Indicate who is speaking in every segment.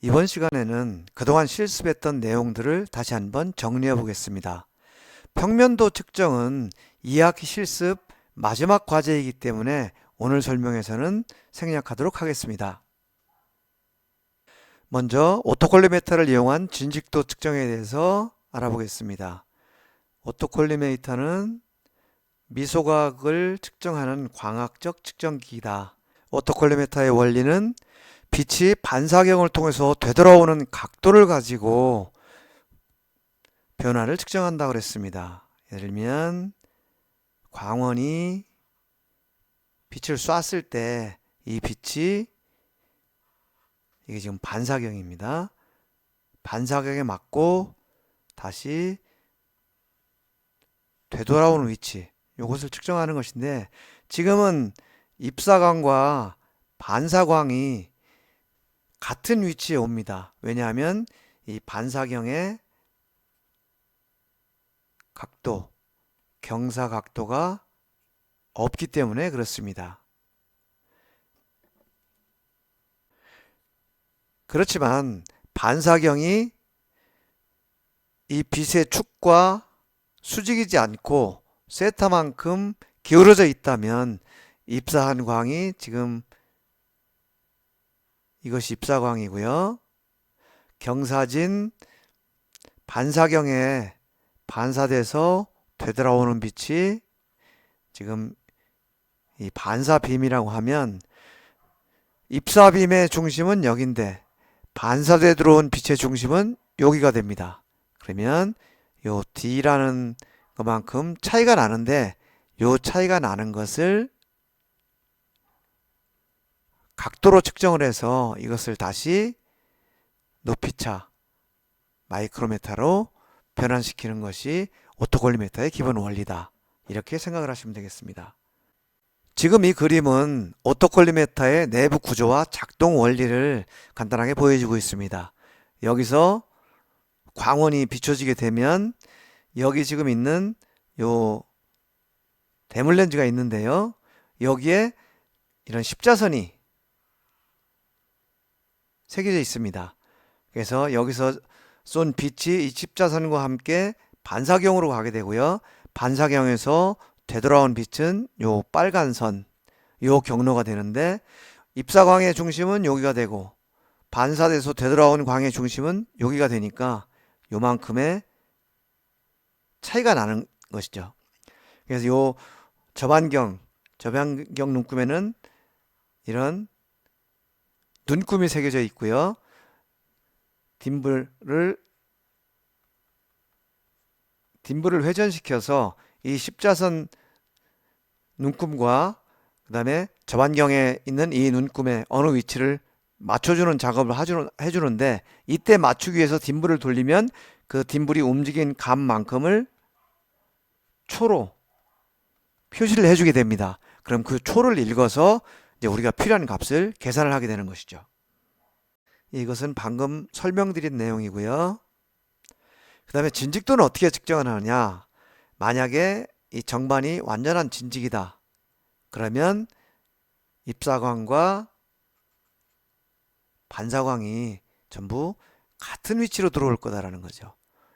Speaker 1: 이번 시간에는 그동안 실습했던 내용들을 다시 한번 정리해 보겠습니다. 평면도 측정은 2학기 실습 마지막 과제이기 때문에 오늘 설명에서는 생략하도록 하겠습니다. 먼저 오토콜리메이터를 이용한 진직도 측정에 대해서 알아보겠습니다. 오토콜리메이터는 미소각을 측정하는 광학적 측정기이다. 오토콜리메이터의 원리는 빛이 반사경을 통해서 되돌아오는 각도를 가지고 변화를 측정한다고 그랬습니다. 예를 들면 광원이 빛을 쐈을 때 이 빛이 이게 지금 반사경입니다. 반사경에 맞고 다시 되돌아오는 위치, 이것을 측정하는 것인데 지금은 입사광과 반사광이 같은 위치에 옵니다. 왜냐하면 이 반사경의 각도, 경사 각도가 없기 때문에 그렇습니다. 그렇지만 반사경이 이 빛의 축과 수직이지 않고 세타만큼 기울어져 있다면 입사한 광이 지금 이것이 입사광이고요. 경사진 반사경에 반사돼서 되돌아오는 빛이 지금 이 반사빔이라고 하면 입사빔의 중심은 여긴데 반사돼 들어온 빛의 중심은 여기가 됩니다. 그러면 요 D라는 것만큼 차이가 나는데 요 차이가 나는 것을 각도로 측정을 해서 이것을 다시 높이차 마이크로메타로 변환시키는 것이 오토콜리메타의 기본 원리다. 이렇게 생각을 하시면 되겠습니다. 지금 이 그림은 오토콜리메타의 내부 구조와 작동 원리를 간단하게 보여주고 있습니다. 여기서 광원이 비춰지게 되면 여기 지금 있는 요 대물 렌즈가 있는데요. 여기에 이런 십자선이 새겨져 있습니다. 그래서 여기서 쏜 빛이 이 십자선과 함께 반사경으로 가게 되고요. 반사경에서 되돌아온 빛은 요 빨간 선, 요 경로가 되는데 입사광의 중심은 여기가 되고 반사돼서 되돌아온 광의 중심은 여기가 되니까 요만큼의 차이가 나는 것이죠. 그래서 요 저반경 눈금에는 이런 눈금이 새겨져 있고요. 딤블을 회전시켜서 이 십자선 눈금과 그 다음에 저반경에 있는 이 눈금의 어느 위치를 맞춰주는 작업을 해주는데 이때 맞추기 위해서 딤블을 돌리면 그 딤블이 움직인 값만큼을 초로 표시를 해주게 됩니다. 그럼 그 초를 읽어서 이제 우리가 필요한 값을 계산을 하게 되는 것이죠. 이것은 방금 설명드린 내용이고요. 그 다음에 진직도는 어떻게 측정을 하느냐. 만약에 이 정반이 완전한 진직이다. 그러면 입사광과 반사광이 전부 같은 위치로 들어올 거다라는 거죠.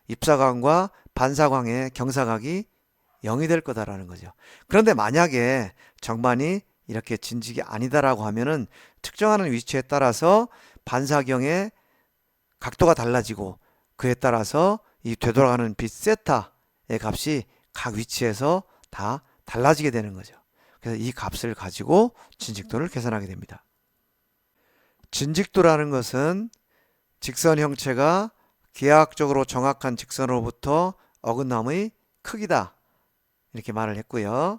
Speaker 1: 입사광과 반사광의 경사각이 0이 될 거다라는 거죠. 그런데 만약에 정반이 이렇게 진직이 아니다라고 하면은 측정하는 위치에 따라서 반사경의 각도가 달라지고 그에 따라서 이 되돌아가는 빛 세타의 값이 각 위치에서 다 달라지게 되는 거죠. 그래서 이 값을 가지고 진직도를 계산하게 됩니다. 진직도라는 것은 직선 형체가 기하학적으로 정확한 직선으로부터 어긋남의 크기다. 이렇게 말을 했고요.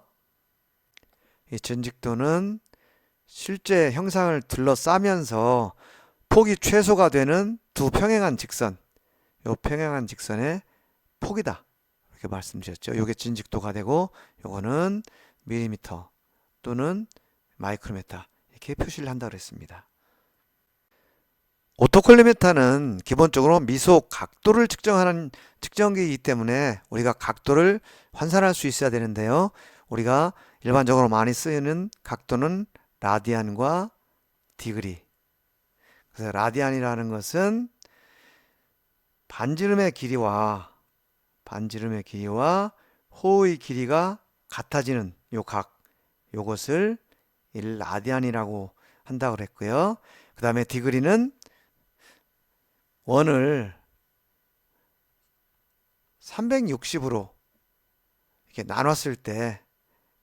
Speaker 1: 이 진직도는 실제 형상을 둘러싸면서 폭이 최소가 되는 두 평행한 직선, 요 평행한 직선의 폭이다. 이렇게 말씀드렸죠. 이게 진직도가 되고 요거는 밀리미터 또는 마이크로메타 이렇게 표시를 한다고 그랬습니다. 오토콜리메타는 기본적으로 미소 각도를 측정하는 측정기이기 때문에 우리가 각도를 환산할 수 있어야 되는데요. 우리가 일반적으로 많이 쓰이는 각도는 라디안과 디그리, 그래서 라디안이라는 것은 반지름의 길이와 호의 길이가 같아지는 요 각, 요것을 라디안이라고 한다고 그랬고요. 그 다음에 디그리는 원을 360으로 이렇게 나눴을 때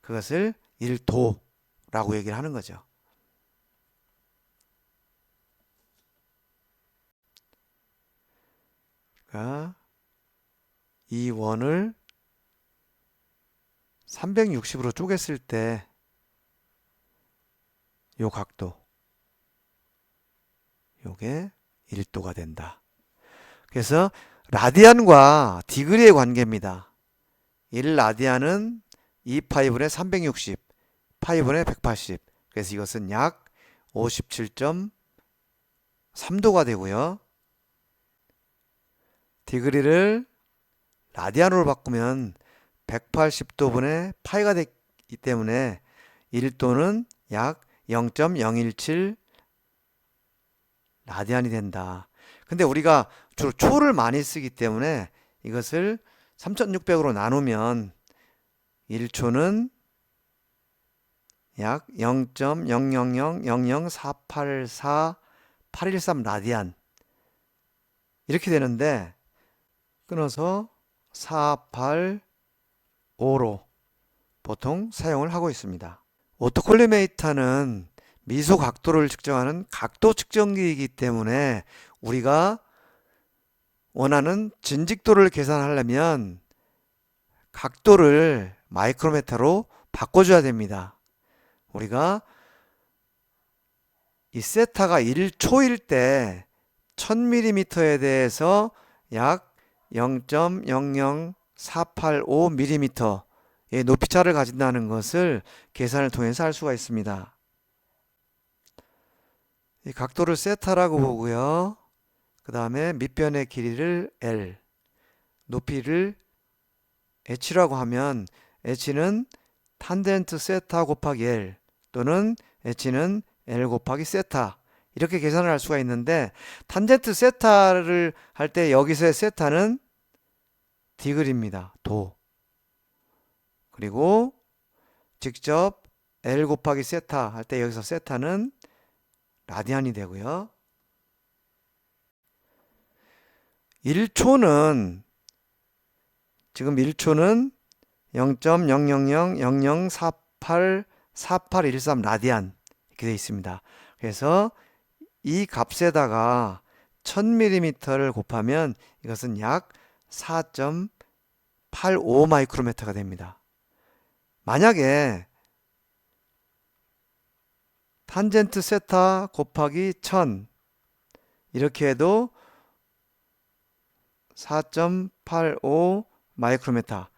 Speaker 1: 그것을 1도라고 얘기를 하는 거죠. 그러니까 이 원을 360으로 쪼갰을 때 요 각도, 요게 1도가 된다. 그래서 라디안과 디그리의 관계입니다. 1라디안은 2파이분의 360, 파이분의 180. 그래서 이것은 약 57.3도가 되고요. 디그리를 라디안으로 바꾸면 180도분의 파이가 되기 때문에 1도는 약 0.017 라디안이 된다. 근데 우리가 주로 초를 많이 쓰기 때문에 이것을 3600으로 나누면 1초는 약 0.000000484 라디안 이렇게 되는데 끊어서 485로 보통 사용을 하고 있습니다. 오토콜리메이터는 미소 각도를 측정하는 각도 측정기이기 때문에 우리가 원하는 진직도를 계산하려면 각도를 마이크로미터로 바꿔줘야 됩니다. 우리가 이 세타가 1초일 때 1000mm에 대해서 약 0.00485mm의 높이차를 가진다는 것을 계산을 통해서 알 수가 있습니다. 이 각도를 세타라고 보고요. 그 다음에 밑변의 길이를 L, 높이를 H라고 하면 H는 탄젠트 세타 곱하기 L 또는 H는 L 곱하기 세타 이렇게 계산을 할 수가 있는데 탄젠트 세타를 할 때 여기서의 세타는 디그리입니다. 도. 그리고 직접 L 곱하기 세타 할 때 여기서 세타는 라디안이 되고요. 1초는 지금 1초는 0.00000484813 라디안 이렇게 되어 있습니다. 그래서 이 값에다가 1000mm를 곱하면 이것은 약 4.85 마이크로미터가 됩니다. 만약에 탄젠트 세타 곱하기 1000 이렇게 해도 4.85 마이크로미터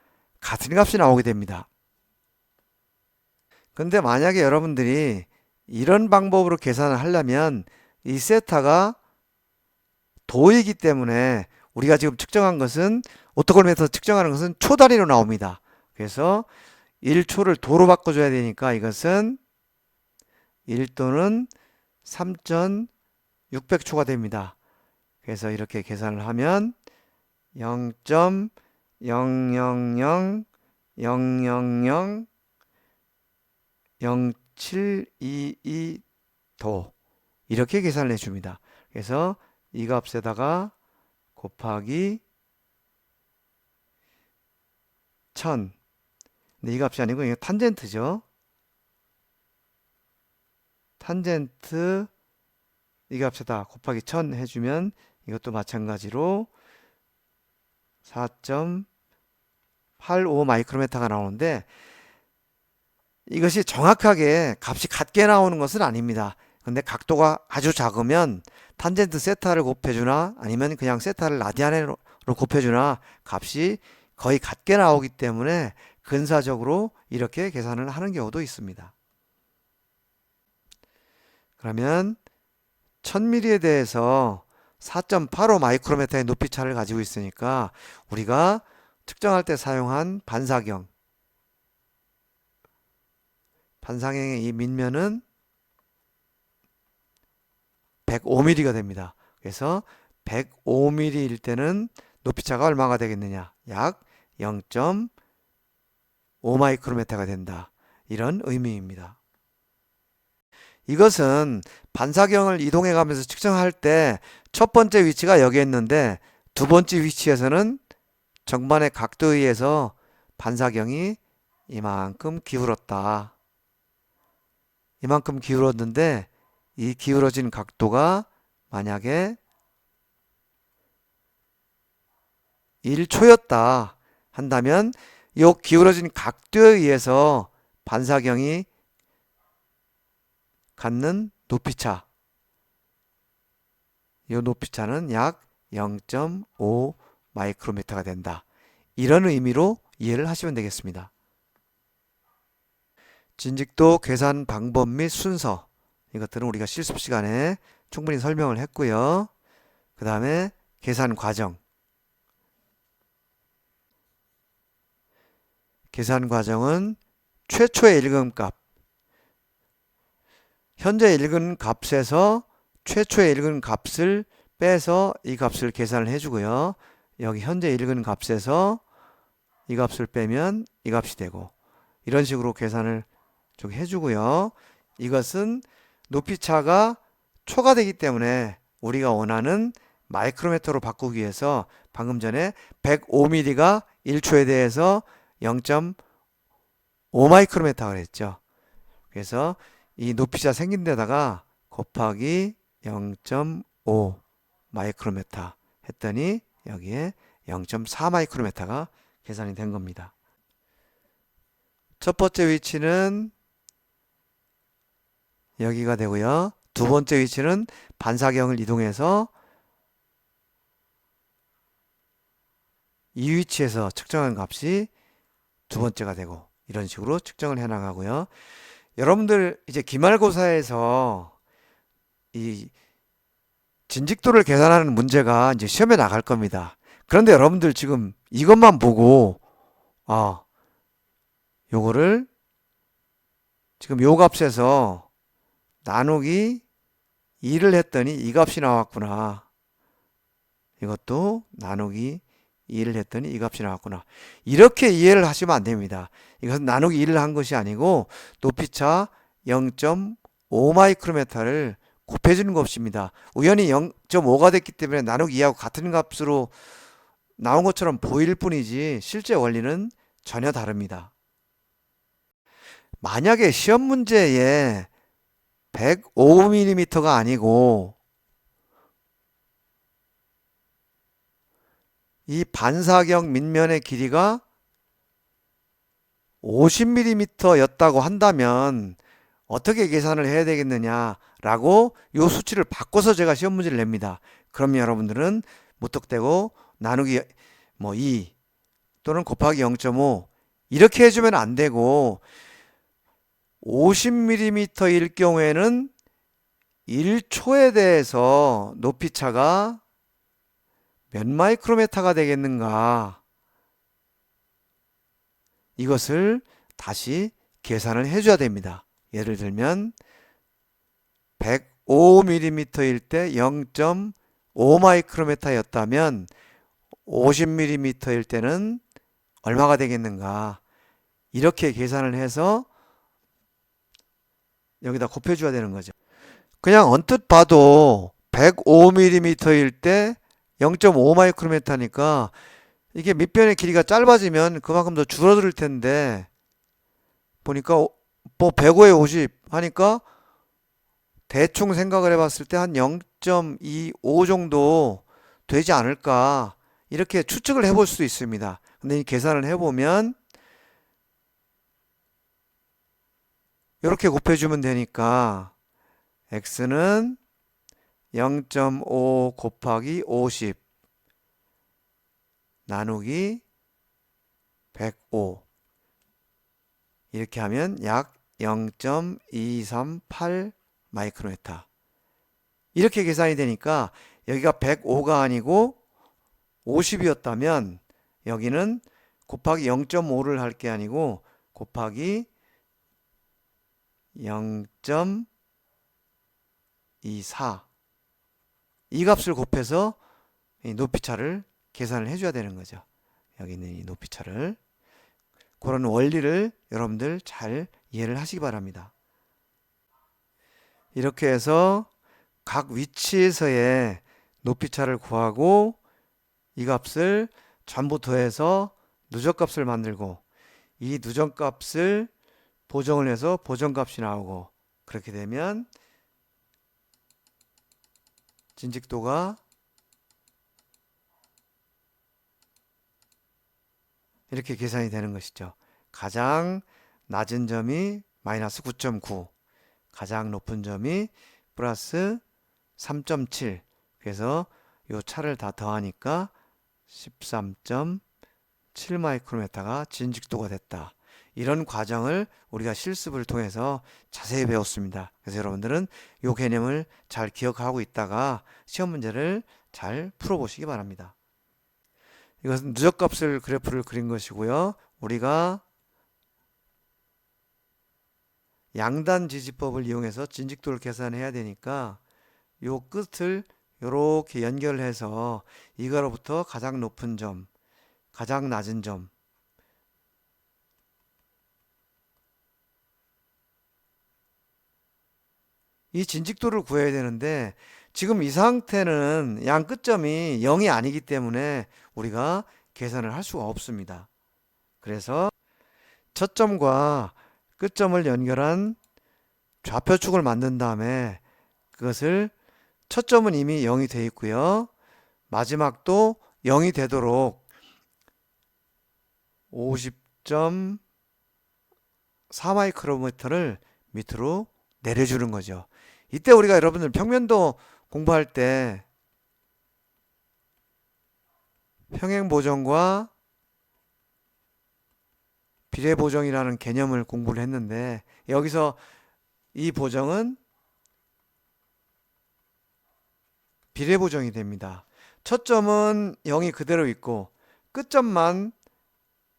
Speaker 1: 같은 값이 나오게 됩니다. 근데 만약에 여러분들이 이런 방법으로 계산을 하려면 이 세타가 도이기 때문에 우리가 지금 측정한 것은 오토콜리메터에서 측정하는 것은 초 단위로 나옵니다. 그래서 1초를 도로 바꿔줘야 되니까 이것은 1도는 3600초가 됩니다. 그래서 이렇게 계산을 하면 0.0000722도 이렇게 계산을 해줍니다. 그래서 이 값에다가 곱하기 1000 근데 이 값이 아니고 이게 탄젠트죠. 탄젠트 이 값에다 곱하기 1000 해주면 이것도 마찬가지로 4.85 마이크로미터가 나오는데 이것이 정확하게 값이 같게 나오는 것은 아닙니다. 근데 각도가 아주 작으면 탄젠트 세타를 곱해주나 아니면 그냥 세타를 라디안으로 곱해주나 값이 거의 같게 나오기 때문에 근사적으로 이렇게 계산을 하는 경우도 있습니다. 그러면 1000mm에 대해서 4.85 마이크로미터의 높이차를 가지고 있으니까 우리가 측정할 때 사용한 반사경의 이 밑면은 105mm가 됩니다. 그래서 105mm일 때는 높이차가 얼마가 되겠느냐? 약 0.5 마이크로미터가 된다. 이런 의미입니다. 이것은 반사경을 이동해 가면서 측정할 때 첫 번째 위치가 여기에 있는데 두 번째 위치에서는 정반의 각도에 의해서 반사경이 이만큼 기울었다. 이만큼 기울었는데 이 기울어진 각도가 만약에 1초였다 한다면 이 기울어진 각도에 의해서 반사경이 갖는 높이차, 이 높이차는 약 0.5 마이크로미터가 된다. 이런 의미로 이해를 하시면 되겠습니다. 진직도 계산 방법 및 순서, 이것들은 우리가 실습 시간에 충분히 설명을 했고요. 그 다음에 계산 과정. 계산 과정은 최초의 일금값, 현재 읽은 값에서 최초의 읽은 값을 빼서 이 값을 계산을 해주고요. 여기 현재 읽은 값에서 이 값을 빼면 이 값이 되고 이런 식으로 계산을 좀 해주고요. 이것은 높이차가 초과되기 때문에 우리가 원하는 마이크로미터로 바꾸기 위해서 방금 전에 105mm가 1초에 대해서 0.5 마이크로미터가 그랬죠. 그래서 이 높이차 생긴 데다가 곱하기 0.5 마이크로미터 했더니 여기에 0.4 마이크로미터가 계산이 된 겁니다. 첫 번째 위치는 여기가 되고요. 두 번째 위치는 반사경을 이동해서 이 위치에서 측정한 값이 두 번째가 되고 이런 식으로 측정을 해 나가고요. 여러분들 이제 기말고사에서 이 진직도를 계산하는 문제가 이제 시험에 나갈 겁니다. 그런데 여러분들 지금 이것만 보고 요거를 지금 요 값에서 나누기 2를 했더니 이 값이 나왔구나. 이것도 나누기 2를 했더니 이 값이 나왔구나. 이렇게 이해를 하시면 안 됩니다. 이것은 나누기 2를 한 것이 아니고 높이차 0.5 마이크로미터를 곱해주는 것입니다. 우연히 0.5가 됐기 때문에 나누기 2하고 같은 값으로 나온 것처럼 보일 뿐이지 실제 원리는 전혀 다릅니다. 만약에 시험 문제에 105mm가 아니고 이 반사경 밑면의 길이가 50mm 였다고 한다면 어떻게 계산을 해야 되겠느냐라고 이 수치를 바꿔서 제가 시험 문제를 냅니다. 그럼 여러분들은 무턱대고 나누기 2 또는 곱하기 0.5 이렇게 해주면 안 되고 50mm일 경우에는 1초에 대해서 높이차가 몇 마이크로미터가 되겠는가 이것을 다시 계산을 해줘야 됩니다. 예를 들면 105mm일 때 0.5 마이크로미터였다면 50mm일 때는 얼마가 되겠는가 이렇게 계산을 해서 여기다 곱해줘야 되는 거죠. 그냥 언뜻 봐도 105mm일 때 0.5 마이크로미터니까 이게 밑변의 길이가 짧아지면 그만큼 더 줄어들 텐데 보니까 뭐 105에 50 하니까 대충 생각을 해봤을 때 한 0.25 정도 되지 않을까 이렇게 추측을 해볼 수 있습니다. 근데 이 계산을 해보면 이렇게 곱해주면 되니까 x는 0.5 곱하기 50 나누기 105 이렇게 하면 약 0.238 마이크로미터 이렇게 계산이 되니까 여기가 105가 아니고 50이었다면 여기는 곱하기 0.5를 할 게 아니고 곱하기 0.24 이 값을 곱해서 이 높이차를 계산을 해줘야 되는 거죠. 여기 있는 이 높이차를. 그런 원리를 여러분들 잘 이해를 하시기 바랍니다. 이렇게 해서 각 위치에서의 높이차를 구하고 이 값을 전부 더해서 누적값을 만들고 이 누적값을 보정을 해서 보정값이 나오고 그렇게 되면 진직도가 이렇게 계산이 되는 것이죠. 가장 낮은 점이 마이너스 9.9, 가장 높은 점이 플러스 3.7. 그래서 이 차를 다 더하니까 13.7 마이크로미터가 진직도가 됐다. 이런 과정을 우리가 실습을 통해서 자세히 배웠습니다. 그래서 여러분들은 이 개념을 잘 기억하고 있다가 시험 문제를 잘 풀어보시기 바랍니다. 이것은 누적값을 그래프를 그린 것이고요. 우리가 양단 지지법을 이용해서 진직도를 계산해야 되니까 요 끝을 이렇게 연결해서 이거로부터 가장 높은 점, 가장 낮은 점, 이 진직도를 구해야 되는데 지금 이 상태는 양 끝점이 0이 아니기 때문에 우리가 계산을 할 수가 없습니다. 그래서 첫 점과 끝점을 연결한 좌표축을 만든 다음에 그것을 첫 점은 이미 0이 되어 있고요. 마지막도 0이 되도록 50.4 마이크로미터를 밑으로 내려주는 거죠. 이때 우리가 여러분들 평면도 공부할 때 평행 보정과 비례 보정이라는 개념을 공부를 했는데 여기서 이 보정은 비례 보정이 됩니다. 첫 점은 0이 그대로 있고 끝점만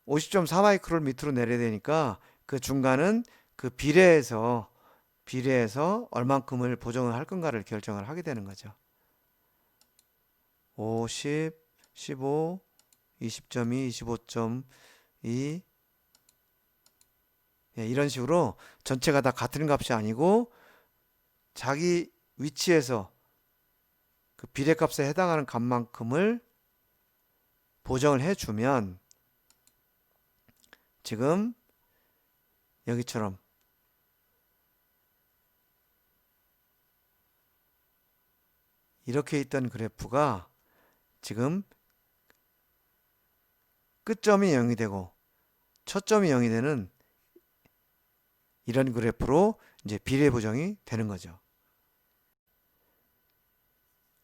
Speaker 1: 50.4 마이크로를 밑으로 내려야 되니까 그 중간은 그 비례해서 얼만큼을 보정을 할 건가를 결정을 하게 되는 거죠. 50, 15, 20.2, 25.2 이런 식으로 전체가 다 같은 값이 아니고 자기 위치에서 그 비례값에 해당하는 값만큼을 보정을 해주면 지금 여기처럼 이렇게 있던 그래프가 지금 끝점이 0이 되고 첫 점이 0이 되는 이런 그래프로 이제 비례 보정이 되는 거죠.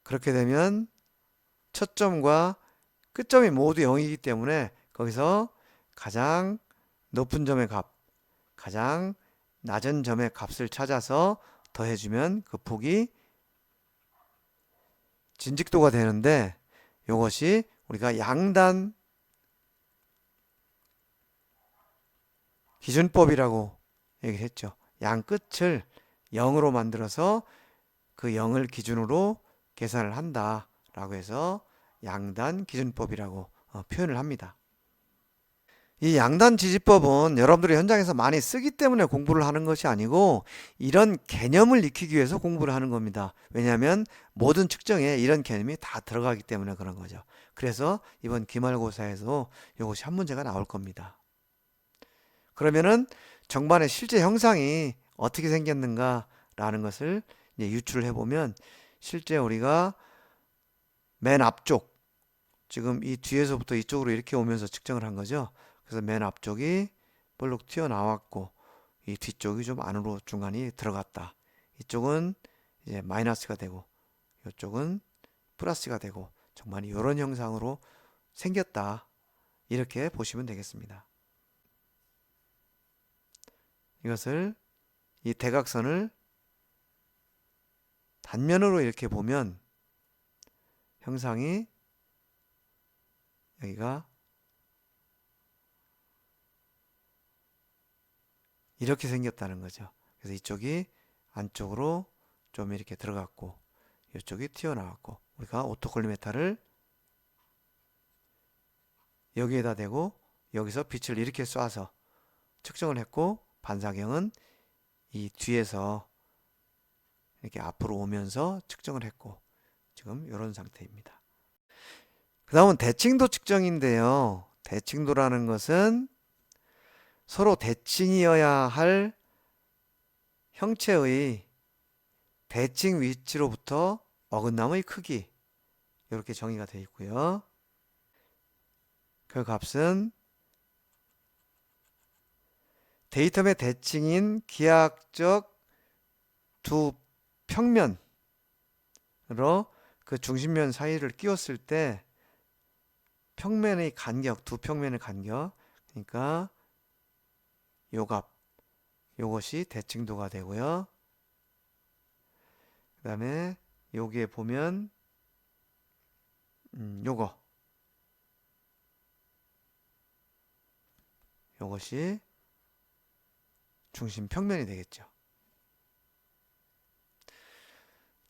Speaker 1: 그렇게 되면 첫 점과 끝점이 모두 0이기 때문에 거기서 가장 높은 점의 값, 가장 낮은 점의 값을 찾아서 더해주면 그 폭이 진직도가 되는데 이것이 우리가 양단 기준법이라고 얘기했죠. 양 끝을 0으로 만들어서 그 0을 기준으로 계산을 한다라고 해서 양단 기준법이라고 표현을 합니다. 이 양단 지지법은 여러분들이 현장에서 많이 쓰기 때문에 공부를 하는 것이 아니고 이런 개념을 익히기 위해서 공부를 하는 겁니다. 왜냐하면 모든 측정에 이런 개념이 다 들어가기 때문에 그런 거죠. 그래서 이번 기말고사에서 이것이 한 문제가 나올 겁니다. 그러면은 정반의 실제 형상이 어떻게 생겼는가라는 것을 이제 유출을 해보면 실제 우리가 맨 앞쪽 지금 이 뒤에서부터 이쪽으로 이렇게 오면서 측정을 한 거죠. 그래서 맨 앞쪽이 볼록 튀어나왔고 이 뒤쪽이 좀 안으로 중간이 들어갔다. 이쪽은 이제 마이너스가 되고 이쪽은 플러스가 되고 정말 이런 형상으로 생겼다. 이렇게 보시면 되겠습니다. 이것을 이 대각선을 단면으로 이렇게 보면 형상이 여기가 이렇게 생겼다는 거죠. 그래서 이쪽이 안쪽으로 좀 이렇게 들어갔고 이쪽이 튀어나왔고 우리가 오토콜리메타를 여기에다 대고 여기서 빛을 이렇게 쏴서 측정을 했고, 반사경은 이 뒤에서 이렇게 앞으로 오면서 측정을 했고, 지금 이런 상태입니다. 그 다음은 대칭도 측정인데요. 대칭도라는 것은 서로 대칭이어야 할 형체의 대칭 위치로부터 어긋남의 크기, 이렇게 정의가 되어 있고요. 그 값은 데이텀의 대칭인 기하학적 두 평면으로 그 중심면 사이를 끼웠을 때 평면의 간격, 두 평면의 간격, 그러니까 요 값, 요것이 대칭도가 되고요. 그 다음에 여기에 보면 요것이 중심 평면이 되겠죠.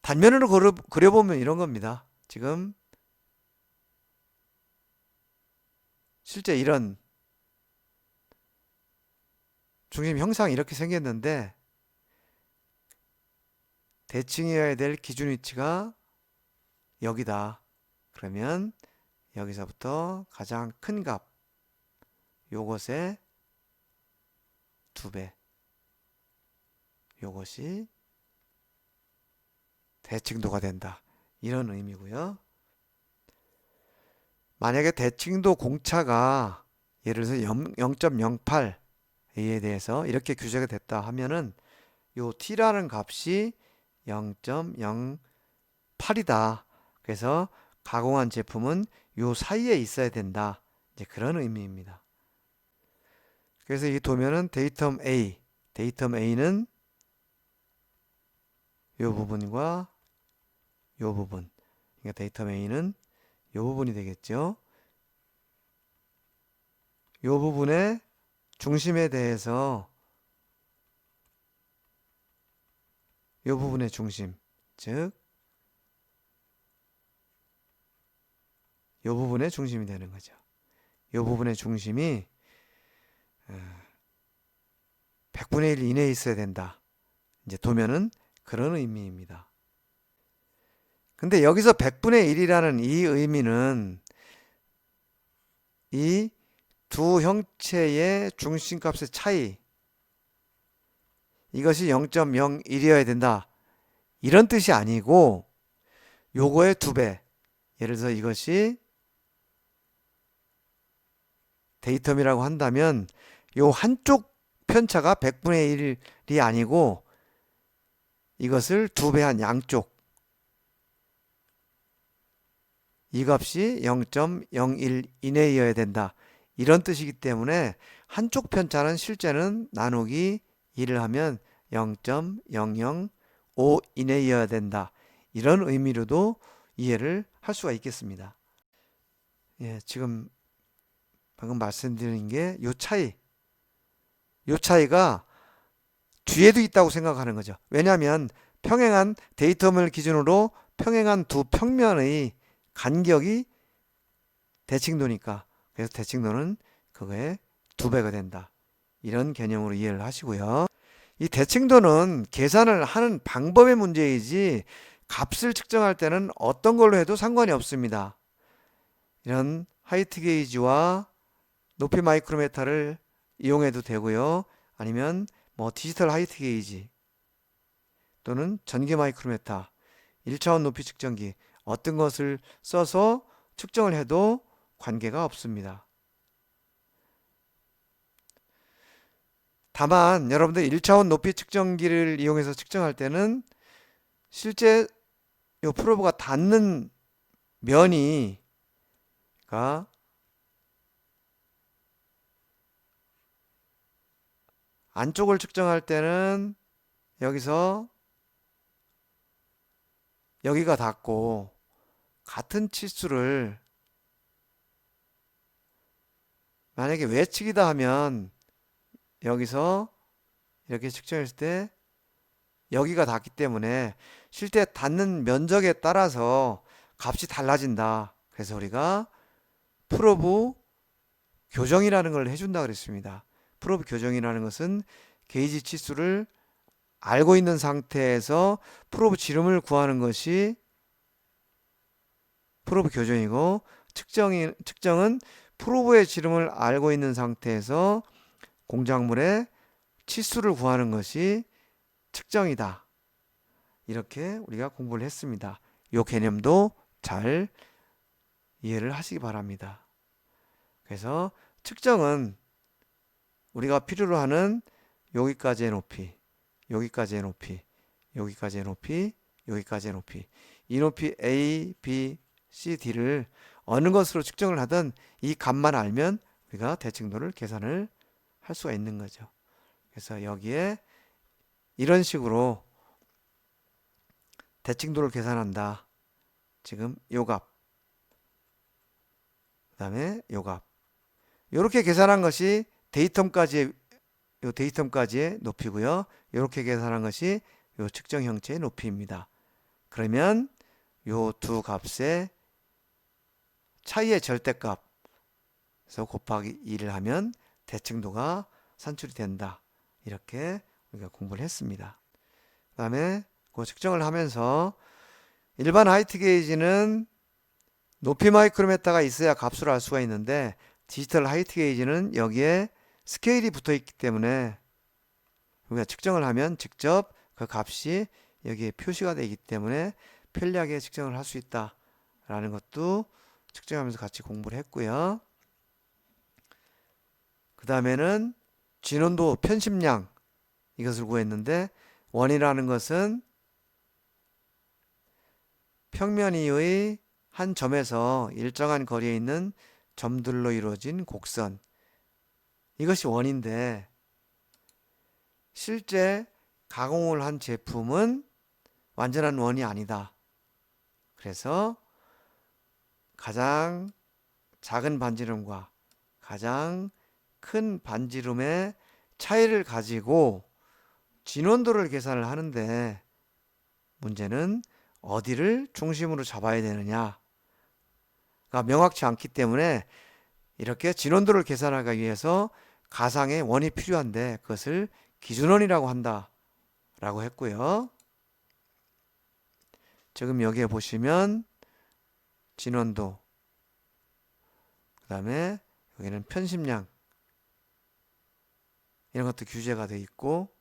Speaker 1: 단면으로 그려보면 이런 겁니다. 지금 실제 이런 중심 형상이 이렇게 생겼는데 대칭이어야 될 기준 위치가 여기다. 그러면 여기서부터 가장 큰 값, 요것의 2배, 요것이 대칭도가 된다. 이런 의미고요. 만약에 대칭도 공차가 예를 들어서 0.08에 대해서 이렇게 규제가 됐다 하면은 요 t라는 값이 0.08이다. 그래서 가공한 제품은 요 사이에 있어야 된다. 이제 그런 의미입니다. 그래서 이 도면은 데이텀 A, 데이텀 A는 요 부분과 요 부분, 그러니까 데이텀 A는 요 부분이 되겠죠. 요 부분의 중심에 대해서 요 부분의 중심, 즉 요 부분의 중심이 되는 거죠. 요 부분의 중심이 100분의 1 이내에 있어야 된다. 이제 도면은 그런 의미입니다. 근데 여기서 100분의 1이라는 이 의미는 이 두 형체의 중심값의 차이, 이것이 0.01이어야 된다. 이런 뜻이 아니고 요거의 2배. 예를 들어서 이것이 데이텀이라고 한다면 요 한쪽 편차가 100분의 1이 아니고 이것을 2배한 양쪽, 이 값이 0.01 이내여야 된다. 이런 뜻이기 때문에 한쪽 편차는 실제는 나누기 1을 하면 0.005 이내여야 된다. 이런 의미로도 이해를 할 수가 있겠습니다. 예, 지금 방금 말씀드린 게 요 차이가 뒤에도 있다고 생각하는 거죠. 왜냐하면 평행한 데이텀을 기준으로 평행한 두 평면의 간격이 대칭도니까. 그래서 대칭도는 그거의 2배가 된다. 이런 개념으로 이해를 하시고요. 이 대칭도는 계산을 하는 방법의 문제이지 값을 측정할 때는 어떤 걸로 해도 상관이 없습니다. 이런 하이트 게이지와 높이 마이크로메타를 이용해도 되고요. 아니면 뭐 디지털 하이트 게이지 또는 전기 마이크로메타, 1차원 높이 측정기 어떤 것을 써서 측정을 해도 관계가 없습니다. 다만 여러분들 1차원 높이 측정기를 이용해서 측정할 때는 실제 이 프로브가 닿는 면이 안쪽을 측정할 때는 여기서 여기가 닿고 같은 치수를 만약에 외측이다 하면 여기서 이렇게 측정했을 때 여기가 닿기 때문에 실제 닿는 면적에 따라서 값이 달라진다. 그래서 우리가 프로브 교정이라는 걸 해준다 그랬습니다. 프로브 교정이라는 것은 게이지 치수를 알고 있는 상태에서 프로브 지름을 구하는 것이 프로브 교정이고, 측정은 프로브의 지름을 알고 있는 상태에서 공작물의 치수를 구하는 것이 측정이다. 이렇게 우리가 공부를 했습니다. 이 개념도 잘 이해를 하시기 바랍니다. 그래서 측정은 우리가 필요로 하는 여기까지의 높이, 여기까지의 높이, 여기까지의 높이, 여기까지의 높이, 이 높이 A, B, C, D를 어느 것으로 측정을 하든 이 값만 알면 우리가 대칭도를 계산을 할 수가 있는 거죠. 그래서 여기에 이런 식으로 대칭도를 계산한다. 지금 요 값, 그 다음에 요 값. 이렇게 계산한 것이 데이텀까지의 높이고요. 이렇게 계산한 것이 요 측정 형체의 높이입니다. 그러면 요 두 값의 차이의 절대값, 그래서 곱하기 2를 하면 대칭도가 산출이 된다. 이렇게 우리가 공부를 했습니다. 그 다음에 그 측정을 하면서 일반 하이트 게이지는 높이 마이크로미터가 있어야 값을 알 수가 있는데, 디지털 하이트 게이지는 여기에 스케일이 붙어 있기 때문에 우리가 측정을 하면 직접 그 값이 여기에 표시가 되기 때문에 편리하게 측정을 할 수 있다라는 것도 측정하면서 같이 공부를 했고요. 그 다음에는 진원도 편심량, 이것을 구했는데, 원이라는 것은 평면 위의 한 점에서 일정한 거리에 있는 점들로 이루어진 곡선, 이것이 원인데, 실제 가공을 한 제품은 완전한 원이 아니다. 그래서 가장 작은 반지름과 가장 큰 반지름의 차이를 가지고 진원도를 계산을 하는데, 문제는 어디를 중심으로 잡아야 되느냐가 명확치 않기 때문에 이렇게 진원도를 계산하기 위해서 가상의 원이 필요한데, 그것을 기준원이라고 한다라고 했고요. 지금 여기에 보시면 진원도, 그 다음에 여기는 편심량, 이런 것도 규제가 되어 있고,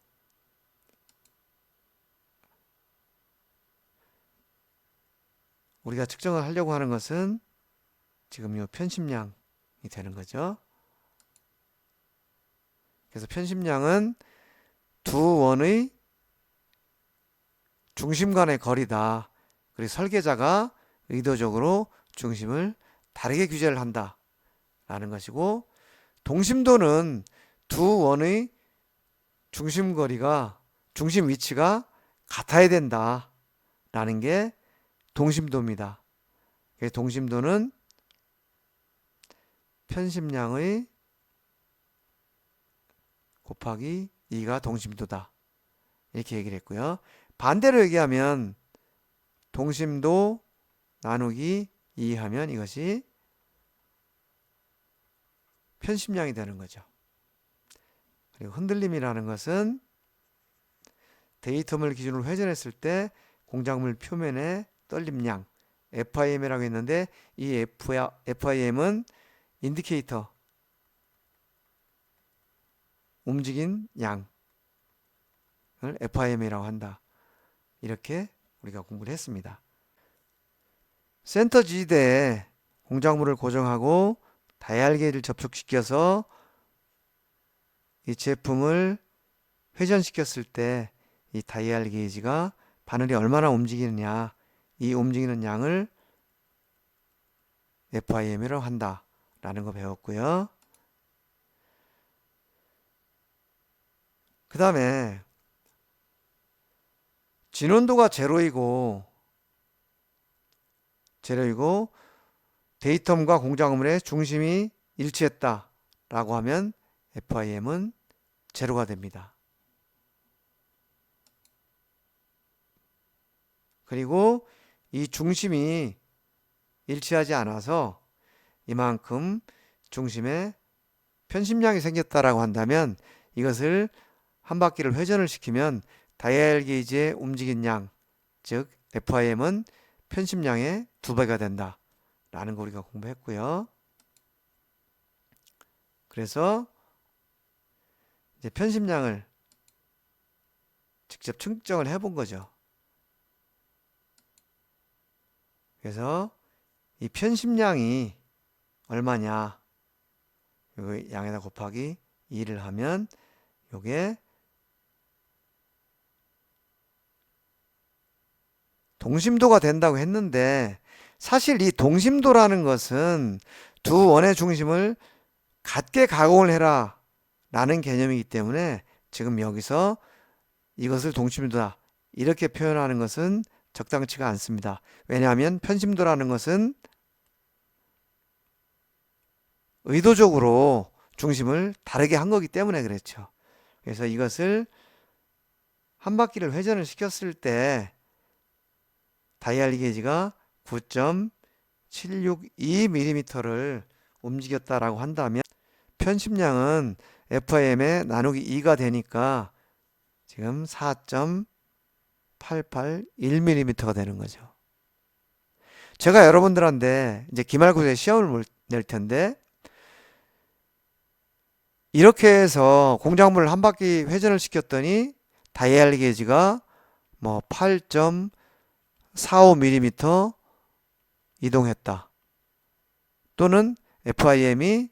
Speaker 1: 우리가 측정을 하려고 하는 것은 지금 이 편심량이 되는 거죠. 그래서 편심량은 두 원의 중심 간의 거리다. 그리고 설계자가 의도적으로 중심을 다르게 규제를 한다라는 것이고, 동심도는 두 원의 중심 거리가, 중심 위치가 같아야 된다라는 게 동심도입니다. 동심도는 편심량의 곱하기 2가 동심도다. 이렇게 얘기를 했고요. 반대로 얘기하면 동심도 나누기 2 하면 이것이 편심량이 되는 거죠. 그리고 흔들림이라는 것은 데이텀을 기준으로 회전했을 때 공작물 표면의 떨림량, FIM이라고 했는데, 이 FIM은 인디케이터, 움직인 양을 FIM이라고 한다. 이렇게 우리가 공부를 했습니다. 센터 지지대에 공작물을 고정하고 다이얼 게이지를 접촉시켜서 이 제품을 회전시켰을 때 이 다이얼 게이지가 바늘이 얼마나 움직이느냐, 이 움직이는 양을 FIM이라고 한다라는 거 배웠고요. 그 다음에 진원도가 제로이고 데이텀과 공작물의 중심이 일치했다라고 하면 FIM은 제로가 됩니다. 그리고 이 중심이 일치하지 않아서 이만큼 중심에 편심량이 생겼다라고 한다면 이것을 한 바퀴를 회전을 시키면 다이얼 게이지의 움직인 양, 즉 FIM은 편심량의 2배가 된다 라는 거 우리가 공부했고요. 그래서 이제 편심량을 직접 측정을 해본 거죠. 그래서 이 편심량이 얼마냐, 요 양에다 곱하기 2를 하면 요게 동심도가 된다고 했는데, 사실 이 동심도라는 것은 두 원의 중심을 같게 가공을 해라 라는 개념이기 때문에 지금 여기서 이것을 동심도다 이렇게 표현하는 것은 적당치가 않습니다. 왜냐하면 편심도라는 것은 의도적으로 중심을 다르게 한 거기 때문에 그렇죠. 그래서 이것을 한 바퀴를 회전을 시켰을 때 다이얼 게이지가 9.762mm를 움직였다라고 한다면 편심량은 FIM에 나누기 2가 되니까 지금 4.881mm가 되는 거죠. 제가 여러분들한테 이제 기말고사에 시험을 낼 텐데, 이렇게 해서 공작물을 한 바퀴 회전을 시켰더니 다이얼 게이지가 뭐 8.45mm 이동했다. 또는 FIM이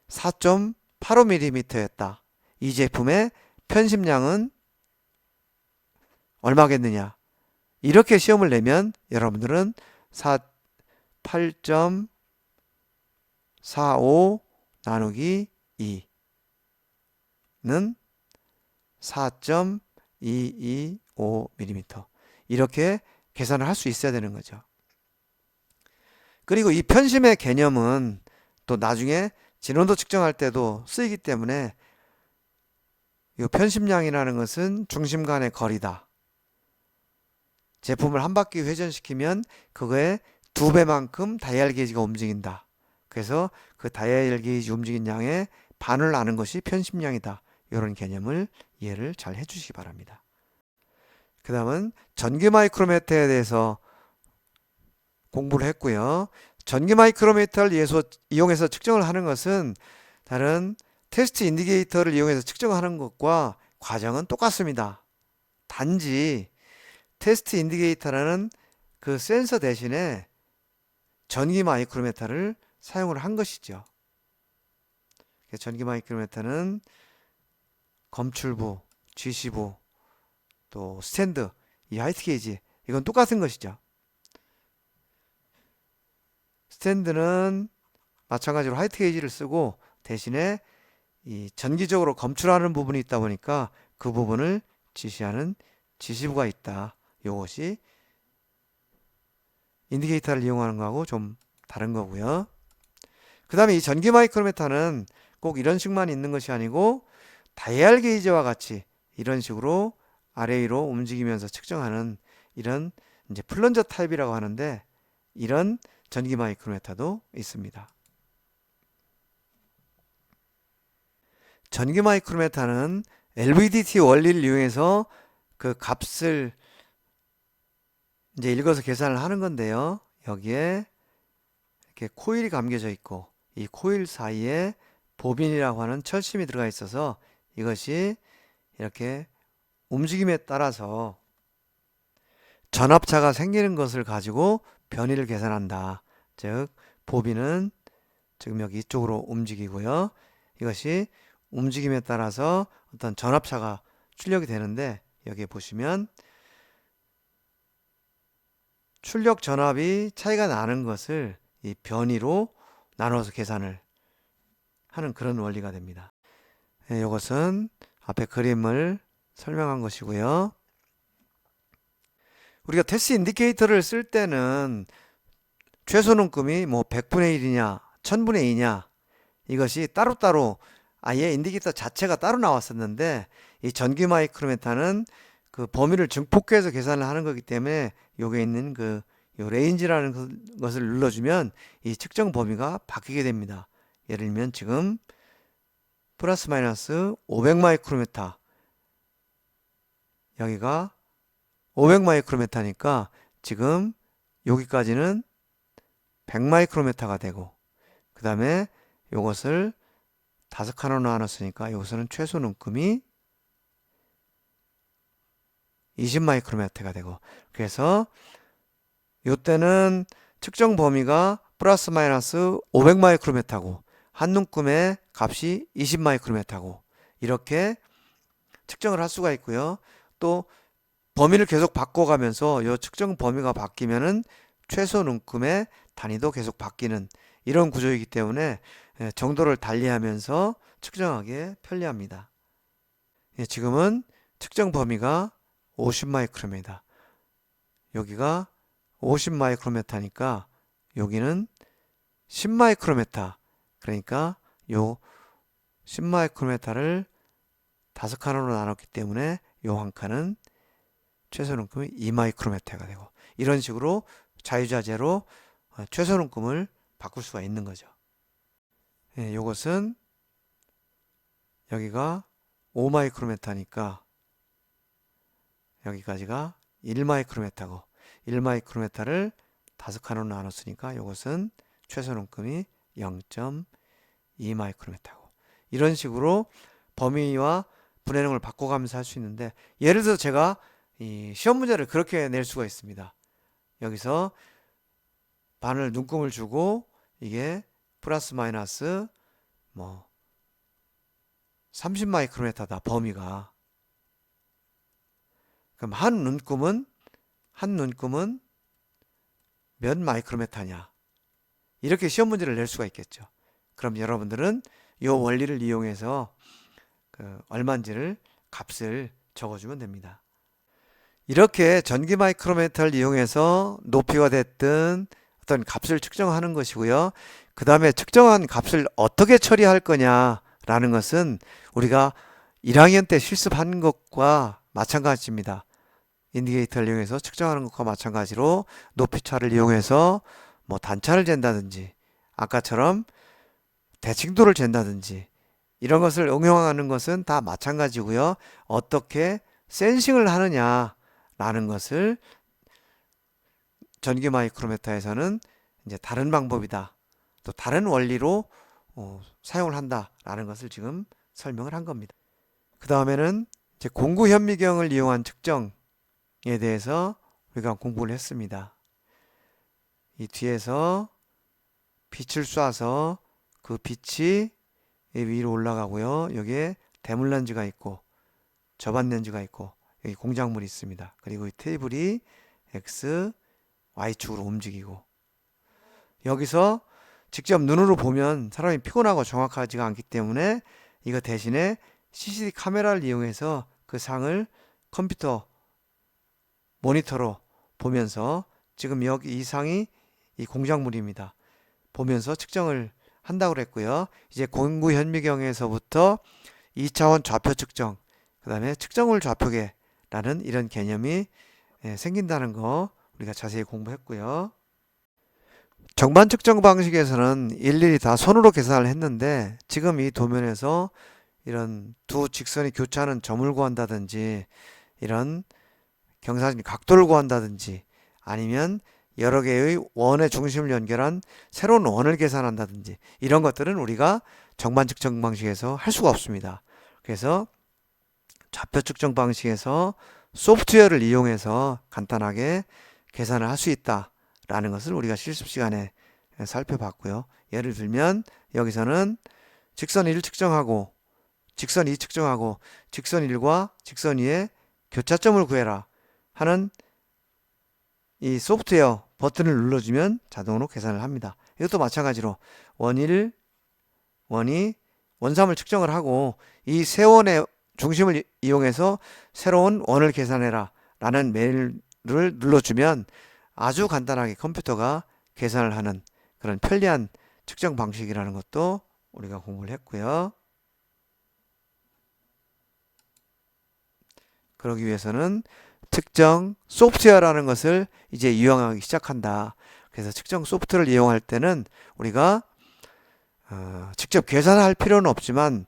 Speaker 1: 4.85mm였다. 이 제품의 편심량은 얼마겠느냐? 이렇게 시험을 내면 여러분들은 8.45 나누기 2는 4.225mm 이렇게 계산을 할 수 있어야 되는 거죠. 그리고 이 편심의 개념은 또 나중에 진원도 측정할 때도 쓰이기 때문에 이 편심량이라는 것은 중심 간의 거리다. 제품을 한 바퀴 회전시키면 그거의 2배만큼 다이얼 게이지가 움직인다. 그래서 그 다이얼 게이지 움직인 양의 반을 아는 것이 편심량이다. 이런 개념을 이해를 잘 해주시기 바랍니다. 그 다음은 전기 마이크로미터에 대해서 공부를 했고요. 전기 마이크로미터를 이용해서 측정을 하는 것은 다른 테스트 인디게이터를 이용해서 측정하는 것과 과정은 똑같습니다. 단지 테스트 인디게이터라는 그 센서 대신에 전기 마이크로미터를 사용을 한 것이죠. 전기 마이크로미터는 검출부, GC부, 또 스탠드, 이 하이트 게이지 이건 똑같은 것이죠. 스탠드는 마찬가지로 하이트 게이지를 쓰고 대신에 이 전기적으로 검출하는 부분이 있다 보니까 그 부분을 지시하는 지시부가 있다. 이것이 인디게이터를 이용하는 거하고 좀 다른 거고요. 그 다음에 이 전기 마이크로미터는 꼭 이런 식만 있는 것이 아니고 다이얼 게이지와 같이 이런 식으로 아래 위로 움직이면서 측정하는 이런 이제 플런저 타입이라고 하는데, 이런 전기 마이크로미터도 있습니다. 전기 마이크로미터는 LVDT 원리를 이용해서 그 값을 이제 읽어서 계산을 하는 건데요. 여기에 이렇게 코일이 감겨져 있고 이 코일 사이에 보빈이라고 하는 철심이 들어가 있어서 이것이 이렇게 움직임에 따라서 전압차가 생기는 것을 가지고 변이를 계산한다. 즉 보빈은 지금 여기 이쪽으로 움직이고요. 이것이 움직임에 따라서 어떤 전압차가 출력이 되는데, 여기에 보시면 출력 전압이 차이가 나는 것을 이 변이로 나눠서 계산을 하는 그런 원리가 됩니다. 이것은 앞에 그림을 설명한 것이고요. 우리가 테스트 인디케이터를 쓸 때는 최소 눈금이 뭐 100분의 1이냐 1000분의 2냐 이것이 따로따로 아예 인디케이터 자체가 따로 나왔었는데, 이 전기 마이크로미터는 그 범위를 증폭해서 계산을 하는 거기 때문에 여기에 있는 그 이 레인지라는 것을 눌러주면 이 측정 범위가 바뀌게 됩니다. 예를 들면 지금 플러스 마이너스 500 마이크로메타, 여기가 500 마이크로메타니까 지금 여기까지는 100 마이크로메타가 되고, 그 다음에 요것을 5칸으로 나눴으니까 여기서는 최소 눈금이 20 마이크로메타가 되고, 그래서 요때는 측정 범위가 플러스 마이너스 500 마이크로메타고 한 눈금의 값이 20 마이크로메타고, 이렇게 측정을 할 수가 있고요. 또 범위를 계속 바꿔가면서 요 측정 범위가 바뀌면은 최소 눈금의 단위도 계속 바뀌는 이런 구조이기 때문에 정도를 달리하면서 측정하기에 편리합니다. 지금은 측정 범위가 50 마이크로메타, 여기가 50 마이크로메타니까 여기는 10 마이크로메타, 그러니까 요 10 마이크로메타를 5칸으로 나눴기 때문에 요 한 칸은 최소 눈금이 2 마이크로메타가 되고, 이런 식으로 자유자재로 최소 눈금을 바꿀 수가 있는 거죠. 요것은 여기가 5 마이크로메타니까 여기까지가 1 마이크로메타고, 1 마이크로메타를 5칸으로 나눴으니까 요것은 최소 눈금이 0.2 마이크로메타고, 이런 식으로 범위와 분해능을 바꿔가면서 할 수 있는데, 예를 들어서 제가 이 시험 문제를 그렇게 낼 수가 있습니다. 여기서 바늘 눈금을 주고 이게 플러스 마이너스 뭐 30 마이크로메타다 범위가. 그럼 한 눈금은 몇 마이크로메타냐, 이렇게 시험 문제를 낼 수가 있겠죠. 그럼 여러분들은 이 원리를 이용해서 얼마인지를 값을 적어주면 됩니다. 이렇게 전기 마이크로메터를 이용해서 높이가 됐든 어떤 값을 측정하는 것이고요. 그 다음에 측정한 값을 어떻게 처리할 거냐라는 것은 우리가 1학년 때 실습한 것과 마찬가지입니다. 인디게이터를 이용해서 측정하는 것과 마찬가지로 높이차를 이용해서 뭐 단차를 잰다든지 아까처럼 대칭도를 잰다든지 이런 것을 응용하는 것은 다 마찬가지고요. 어떻게 센싱을 하느냐라는 것을 전기 마이크로메터에서는 이제 다른 방법이다, 또 다른 원리로 사용을 한다라는 것을 지금 설명을 한 겁니다. 그 다음에는 이제 공구 현미경을 이용한 측정에 대해서 우리가 공부를 했습니다. 이 뒤에서 빛을 쏴서 그 빛이 위로 올라가고요. 여기에 대물 렌즈가 있고 저반 렌즈가 있고 여기 공작물이 있습니다. 그리고 이 테이블이 X, Y축으로 움직이고, 여기서 직접 눈으로 보면 사람이 피곤하고 정확하지가 않기 때문에 이거 대신에 CCD 카메라를 이용해서 그 상을 컴퓨터 모니터로 보면서, 지금 여기 이 상이 이 공작물입니다. 보면서 측정을 한다고 그랬고요. 이제 공구 현미경에서부터 2차원 좌표 측정, 그 다음에 측정물 좌표계라는 이런 개념이 생긴다는 거 우리가 자세히 공부했고요. 정반 측정 방식에서는 일일이 다 손으로 계산을 했는데, 지금 이 도면에서 이런 두 직선이 교차하는 점을 구한다든지, 이런 경사진 각도를 구한다든지, 아니면 여러 개의 원의 중심을 연결한 새로운 원을 계산한다든지, 이런 것들은 우리가 정반 측정 방식에서 할 수가 없습니다. 그래서 좌표 측정 방식에서 소프트웨어를 이용해서 간단하게 계산을 할 수 있다라는 것을 우리가 실습 시간에 살펴봤고요. 예를 들면 여기서는 직선 1 측정하고 직선 2 측정하고 직선 1과 직선 2의 교차점을 구해라 하는 이 소프트웨어 버튼을 눌러주면 자동으로 계산을 합니다. 이것도 마찬가지로 원1, 원2, 원3을 측정을 하고 이 세 원의 중심을 이용해서 새로운 원을 계산해라 라는 메일을 눌러주면 아주 간단하게 컴퓨터가 계산을 하는 그런 편리한 측정 방식이라는 것도 우리가 공부를 했고요. 그러기 위해서는 측정 소프트웨어라는 것을 이제 이용하기 시작한다. 그래서 측정 소프트를 이용할 때는 우리가 직접 계산할 필요는 없지만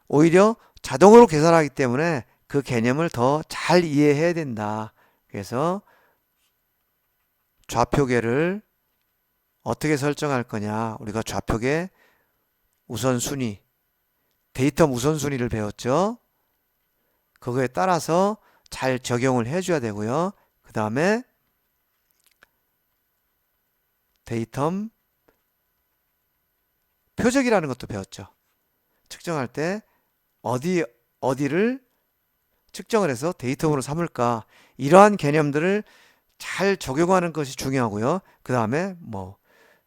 Speaker 1: 오히려 자동으로 계산하기 때문에 그 개념을 더 잘 이해해야 된다. 그래서 좌표계를 어떻게 설정할 거냐. 우리가 좌표계 우선순위, 데이터 우선순위를 배웠죠. 그거에 따라서 잘 적용을 해줘야 되고요. 그 다음에 데이터 표적이라는 것도 배웠죠. 측정할 때 어디를 측정을 해서 데이터로 삼을까, 이러한 개념들을 잘 적용하는 것이 중요하고요. 그 다음에 뭐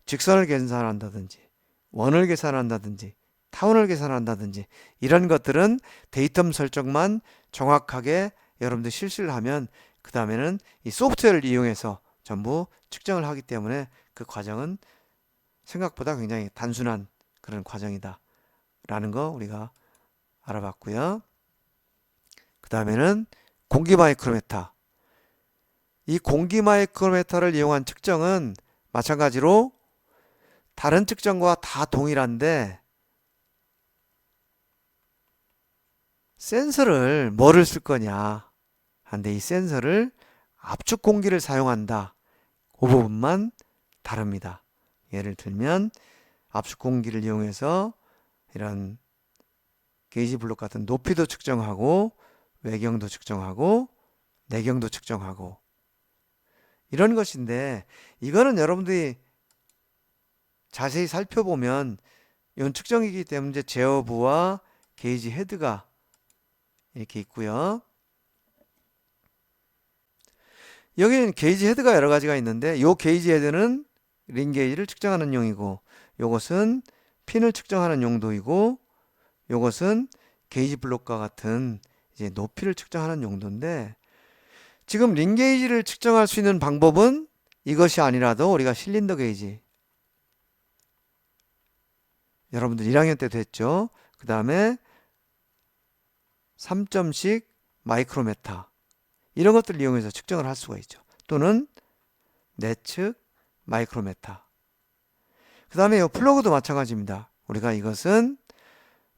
Speaker 1: 직선을 계산한다든지 원을 계산한다든지 타원을 계산한다든지 이런 것들은 데이터 설정만 정확하게 여러분들 실시를 하면 그 다음에는 이 소프트웨어를 이용해서 전부 측정을 하기 때문에 그 과정은 생각보다 굉장히 단순한 그런 과정이다 라는 거 우리가 알아봤고요. 그 다음에는 공기 마이크로메타. 이 공기 마이크로메타를 이용한 측정은 마찬가지로 다른 측정과 다 동일한데 센서를 뭐를 쓸 거냐 한데 이 센서를 압축 공기를 사용한다. 그 부분만 다릅니다. 예를 들면 압축 공기를 이용해서 이런 게이지 블록 같은 높이도 측정하고 외경도 측정하고 내경도 측정하고 이런 것인데 이거는 여러분들이 자세히 살펴보면 이건 측정이기 때문에 제어부와 게이지 헤드가 이렇게 있고요. 여기는 게이지 헤드가 여러 가지가 있는데 이 게이지 헤드는 링 게이지를 측정하는 용이고 이것은 핀을 측정하는 용도이고 이것은 게이지 블록과 같은 이제 높이를 측정하는 용도인데 지금 링 게이지를 측정할 수 있는 방법은 이것이 아니라도 우리가 실린더 게이지 여러분들 1학년 때도 했죠. 그 다음에 3점씩 마이크로메타 이런 것들을 이용해서 측정을 할 수가 있죠. 또는 내측 마이크로메타. 그 다음에 이 플러그도 마찬가지입니다. 우리가 이것은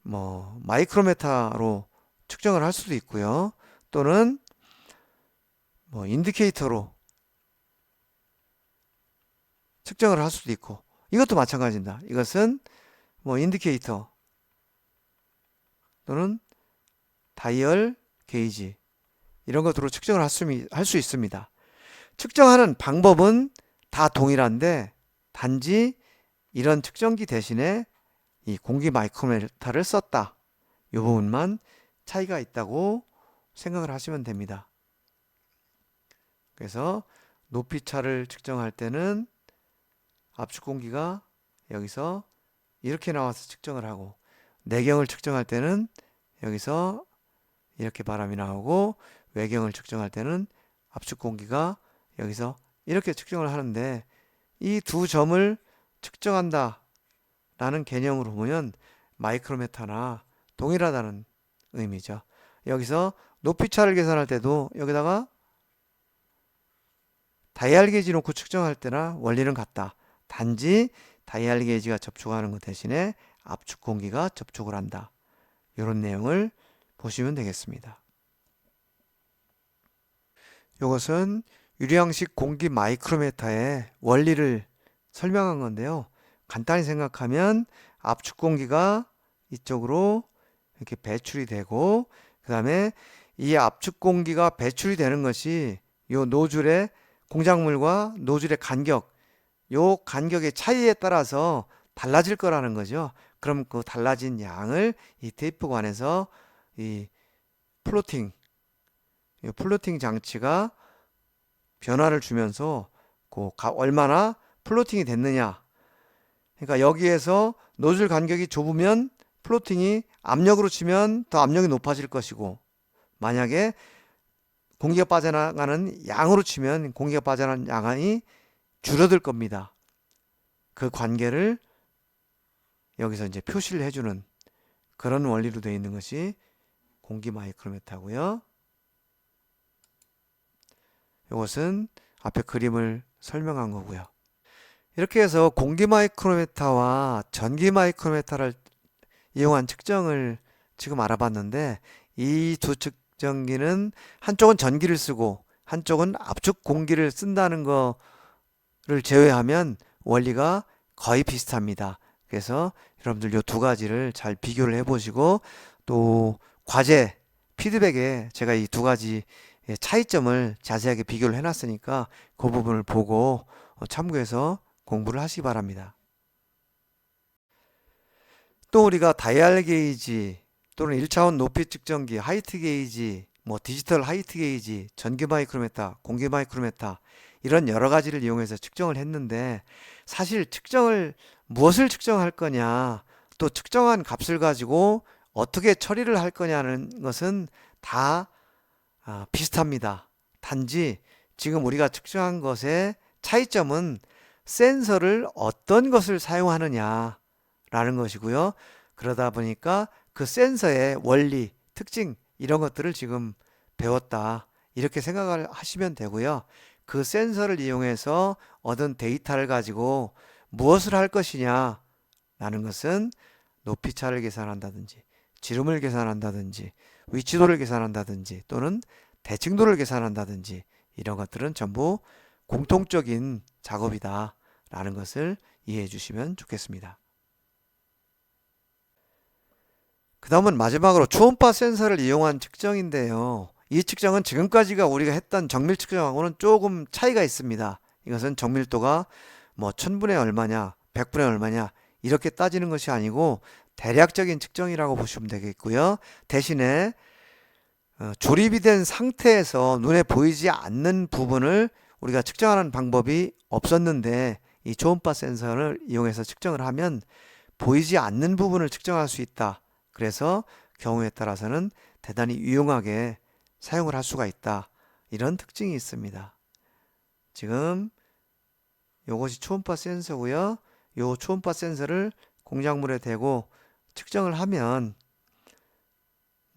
Speaker 1: 뭐 마이크로메타로 측정을 할 수도 있고요. 또는 뭐 인디케이터로 측정을 할 수도 있고 이것도 마찬가지입니다. 이것은 뭐 인디케이터 또는 다이얼 게이지 이런 것으로 측정을 할 수 있습니다. 측정하는 방법은 다 동일한데 단지 이런 측정기 대신에 이 공기 마이크로메타를 썼다. 이 부분만 차이가 있다고 생각을 하시면 됩니다. 그래서 높이차를 측정할 때는 압축 공기가 여기서 이렇게 나와서 측정을 하고 내경을 측정할 때는 여기서 이렇게 바람이 나오고 외경을 측정할 때는 압축 공기가 여기서 이렇게 측정을 하는데 이 두 점을 측정한다 라는 개념으로 보면 마이크로메타나 동일하다는 의미죠. 여기서 높이차를 계산할 때도 여기다가 다이얼 게이지 놓고 측정할 때나 원리는 같다. 단지 다이얼 게이지가 접촉하는 것 대신에 압축 공기가 접촉을 한다. 이런 내용을 보시면 되겠습니다. 이것은 유리형식 공기 마이크로메타의 원리를 설명한 건데요. 간단히 생각하면 압축 공기가 이쪽으로 이렇게 배출이 되고 그 다음에 이 압축 공기가 배출이 되는 것이 이 노즐의 공작물과 노즐의 간격 요 간격의 차이에 따라서 달라질 거라는 거죠. 그럼 그 달라진 양을 이 테이프관에서 이 플로팅 장치가 변화를 주면서 얼마나 플로팅이 됐느냐. 그러니까 여기에서 노즐 간격이 좁으면 플로팅이 압력으로 치면 더 압력이 높아질 것이고 만약에 공기가 빠져나가는 양으로 치면 공기가 빠져나가는 양이 줄어들 겁니다. 그 관계를 여기서 이제 표시를 해주는 그런 원리로 되어 있는 것이 공기 마이크로메타고요. 이것은 앞에 그림을 설명한 거고요. 이렇게 해서 공기 마이크로미터와 전기 마이크로미터를 이용한 측정을 지금 알아봤는데, 이 두 측정기는 한쪽은 전기를 쓰고 한쪽은 압축 공기를 쓴다는 거를 제외하면 원리가 거의 비슷합니다. 그래서 여러분들 이 두 가지를 잘 비교를 해보시고, 또 과제 피드백에 제가 이 두 가지 차이점을 자세하게 비교를 해놨으니까 그 부분을 보고 참고해서 공부를 하시기 바랍니다. 또 우리가 다이얼 게이지 또는 1차원 높이 측정기, 하이트 게이지, 뭐 디지털 하이트 게이지, 전기 마이크로미터, 공기 마이크로미터, 이런 여러 가지를 이용해서 측정을 했는데, 사실 무엇을 측정할 거냐, 또 측정한 값을 가지고 어떻게 처리를 할 거냐는 것은 다 비슷합니다. 단지 지금 우리가 측정한 것의 차이점은 센서를 어떤 것을 사용하느냐라는 것이고요. 그러다 보니까 그 센서의 원리, 특징, 이런 것들을 지금 배웠다, 이렇게 생각을 하시면 되고요. 그 센서를 이용해서 얻은 데이터를 가지고 무엇을 할 것이냐라는 것은 높이차를 계산한다든지, 지름을 계산한다든지, 위치도를 계산한다든지, 또는 대칭도를 계산한다든지, 이런 것들은 전부 공통적인 작업이다 라는 것을 이해해 주시면 좋겠습니다. 그 다음은 마지막으로 초음파 센서를 이용한 측정인데요. 이 측정은 지금까지가 우리가 했던 정밀 측정하고는 조금 차이가 있습니다. 이것은 정밀도가 뭐 1000분의 얼마냐, 100분의 얼마냐, 이렇게 따지는 것이 아니고 대략적인 측정이라고 보시면 되겠고요. 대신에 조립이 된 상태에서 눈에 보이지 않는 부분을 우리가 측정하는 방법이 없었는데, 이 초음파 센서를 이용해서 측정을 하면 보이지 않는 부분을 측정할 수 있다. 그래서 경우에 따라서는 대단히 유용하게 사용을 할 수가 있다, 이런 특징이 있습니다. 지금 이것이 초음파 센서고요. 이 초음파 센서를 공작물에 대고 측정을 하면